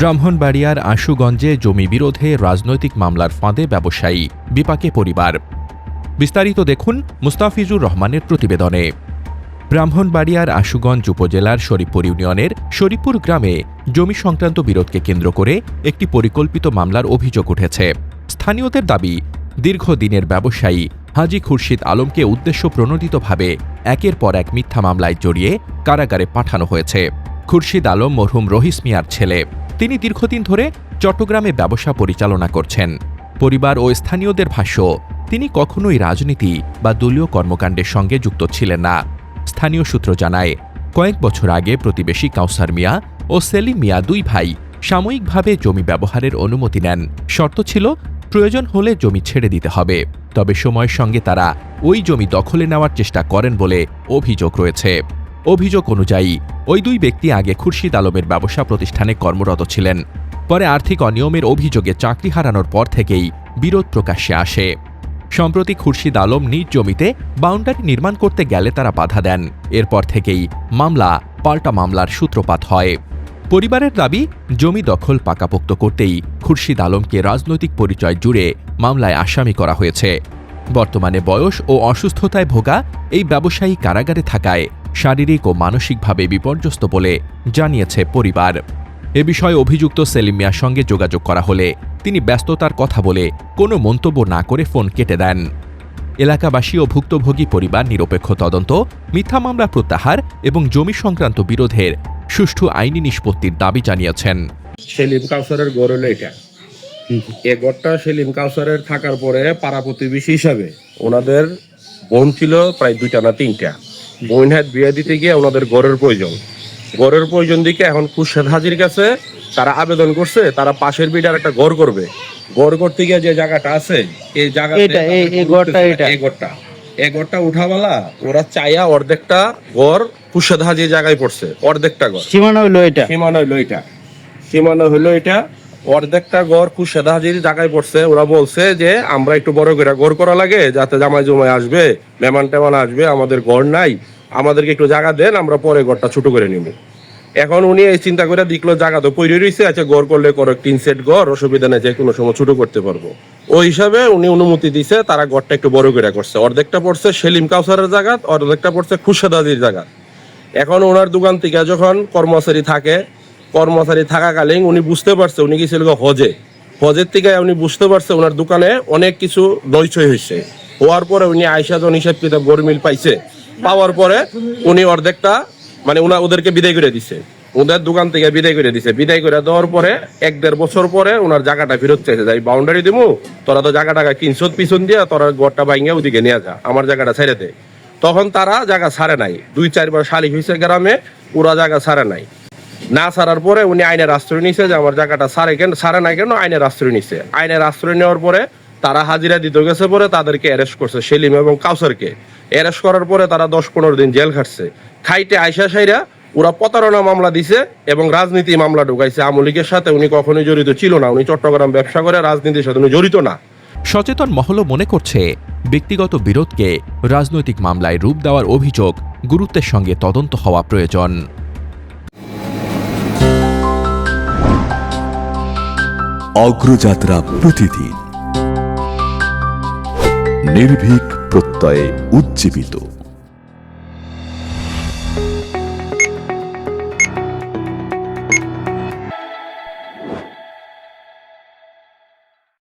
ব্রাহ্মণবাড়িয়ার আশুগঞ্জে জমি বিরোধে রাজনৈতিক মামলার ফাঁদে ব্যবসায়ী, বিপাকে পরিবার। বিস্তারিত দেখুন মুস্তাফিজুর রহমানের প্রতিবেদনে। ব্রাহ্মণবাড়িয়ার আশুগঞ্জ উপজেলার শরীফপুর ইউনিয়নের শরীফপুর গ্রামে জমি সংক্রান্ত বিরোধকে কেন্দ্র করে একটি পরিকল্পিত মামলার অভিযোগ উঠেছে। স্থানীয়দের দাবি, দীর্ঘদিনের ব্যবসায়ী হাজী খুরশিদ আলমকে উদ্দেশ্যপ্রণোদিতভাবে একের পর এক মিথ্যা মামলায় জড়িয়ে কারাগারে পাঠানো হয়েছে। খুরশিদ আলম মরহুম রহিস মিয়ার ছেলে। তিনি দীর্ঘদিন ধরে চট্টগ্রামে ব্যবসা পরিচালনা করছেন। পরিবার ও স্থানীয়দের ভাষ্য, তিনি কখনোই রাজনীতি বা দলীয় কর্মকাণ্ডের সঙ্গে যুক্ত ছিলেন না। স্থানীয় সূত্র জানায়, কয়েক বছর আগে প্রতিবেশী কাউসার মিয়া ও সেলিম মিয়া দুই ভাই সাময়িকভাবে জমি ব্যবহারের অনুমতি নেন। শর্ত ছিল, প্রয়োজন হলে জমি ছেড়ে দিতে হবে। তবে সময়ের সঙ্গে তারা ওই জমি দখলে নেওয়ার চেষ্টা করেন বলে অভিযোগ রয়েছে। অভিযোগ অনুযায়ী ওই দুই ব্যক্তি আগে খুরশিদ আলমের ব্যবসা প্রতিষ্ঠানে কর্মরত ছিলেন। পরে আর্থিক অনিয়মের অভিযোগে চাকরি হারানোর পর থেকেই বিরোধ প্রকাশ্যে আসে। সম্প্রতি খুরশিদ আলম নিজ জমিতে বাউন্ডারি নির্মাণ করতে গেলে তারা বাধা দেন। এরপর থেকেই মামলা পাল্টা মামলার সূত্রপাত হয়। পরিবারের দাবি, জমি দখল পাকাপোক্ত করতেই খুরশিদ আলমকে রাজনৈতিক পরিচয় জুড়ে মামলায় আসামি করা হয়েছে। বর্তমানে বয়স ও অসুস্থতায় ভোগা এই ব্যবসায়ী কারাগারে থাকায় শারীরিক ও মানসিকভাবে বিপর্যস্ত বলে জানিয়েছে পরিবার। এ বিষয়ে অভিযুক্ত সেলিম মিয়ার সঙ্গে যোগাযোগ করা হলে তিনি ব্যস্ততার কথা বলে কোনো মন্তব্য না করে ফোন কেটে দেন। এলাকাবাসী ও ভুক্তভোগী পরিবার নিরপেক্ষ তদন্ত, মিথ্যা মামলা প্রত্যাহার এবং জমি সংক্রান্ত বিরোধের সুষ্ঠু আইনি নিষ্পত্তির দাবি জানিয়েছেন। সেলিম কাউসারের ঘর হলো এটা। এ ঘরটা সেলিম কাউসারের থাকার পরে পাড়া প্রতিবেশী হিসাবে ওনাদের বোন ছিল প্রায় 2টা না 3টা। বোন হাত বিয়ে দিতে গিয়ে ওনাদের ঘরের প্রয়োজন দিকে এখন খুরশেদ হাজির কাছে তারা আবেদন করছে, তারা পাশের বিটার একটা ঘর করবে। ঘর করতে গিয়ে যে জায়গাটা আছে, এই ঘরটা উঠাওয়ালা ওরা চাইয়া অর্ধেকটা ঘর খুরশেদ হাজির জায়গায় পড়ছে। অর্ধেকটা ঘর সীমানা হইলো এটা অর্ধেকটা ঘর খুরশেদ হাজির জায়গায় পড়ছে। ওরা বলছে যে আমরা একটু বড় করে ঘর করা লাগে, যাতে জামাই জমাই আসবে, মেহমান টেমান আসবে, আমাদের ঘর নাই, আমাদেরকে একটু জায়গা দেন, আমরা পরে ঘরটা ছোট করে নিব। এখন উনি এই চিন্তা করে দেখলো জায়গা তো পড়ে রয়েছে, আচ্ছা ঘর করলে করো, 3 সেট ঘর, অসুবিধা নেই, যে কোনো সময় ছোট করতে পারবো। ওই হিসাবে উনি অনুমতি দিছে, তারা ঘরটা একটু বড় করে করছে। অর্ধেকটা পড়ছে সেলিম কাউসারের জায়গা, অর্ধেকটা পড়ছে খুরশেদ হাজির জায়গা। এখন ওনার দোকান থেকে যখন কর্মচারী থাকাকালীন উনি বুঝতে পারছে, উনি গেছিল হজের থেকে উনি বুঝতে পারছে ওনার দোকানে অনেক কিছু নয়ছয় হয়েছে। হওয়ার পরে উনি আয়সা জন হিসাব কিতাব গরমিল পাওয়ার পরে উনি অর্ধেকটা ওদেরকে বিদায় করে দিছে, ওদের দোকান থেকে বিদায় করে দেওয়ার পরে 1-1.5 বছর পরে ওনার জায়গাটা ফেরত চাইছে, যাই বাউন্ডারি দিমু, তোরা তো জায়গাটা কিনছত পিছন দিয়া, তোরা ঘরটা ভাঙিয়া ওদিকে নিয়ে যা, আমার জায়গাটা ছেড়ে দে। তখন তারা জায়গা ছাড়ে নাই, 2-4 বার সালিশ হয়েছে গ্রামে, ওরা জায়গা ছাড়ে নাই। না ছাড়ার পরে উনি আইনের আশ্রয় নিছে যে আমার জায়গাটা ছাড়ে নাই কেন, আইনের আশ্রয় নিছে। আইনের আশ্রয় নেওয়ার পরে তারা হাজিরা দিতে গেছে, পরে তাদেরকে অ্যারেস্ট করছে, সেলিম এবং কাউসারকে। অ্যারেস্ট করার পরে তারা 10-15 দিন জেল খাইতে আয়সা সাইরা ওরা প্রতারণা মামলা দিছে এবং রাজনীতি মামলা ঢুকাইছে। আওয়ামী লীগের সাথে উনি কখনোই জড়িত ছিল না, উনি চট্টগ্রাম ব্যবসা করে, রাজনীতির সাথে উনি জড়িত না। সচেতন মহলও মনে করছে, ব্যক্তিগত বিরোধকে রাজনৈতিক মামলায় রূপ দেওয়ার অভিযোগ গুরুত্বের সঙ্গে তদন্ত হওয়া প্রয়োজন। অগ্রযাত্রা প্রতিদিন, নির্ভীক প্রত্যয়ে উজ্জীবিত।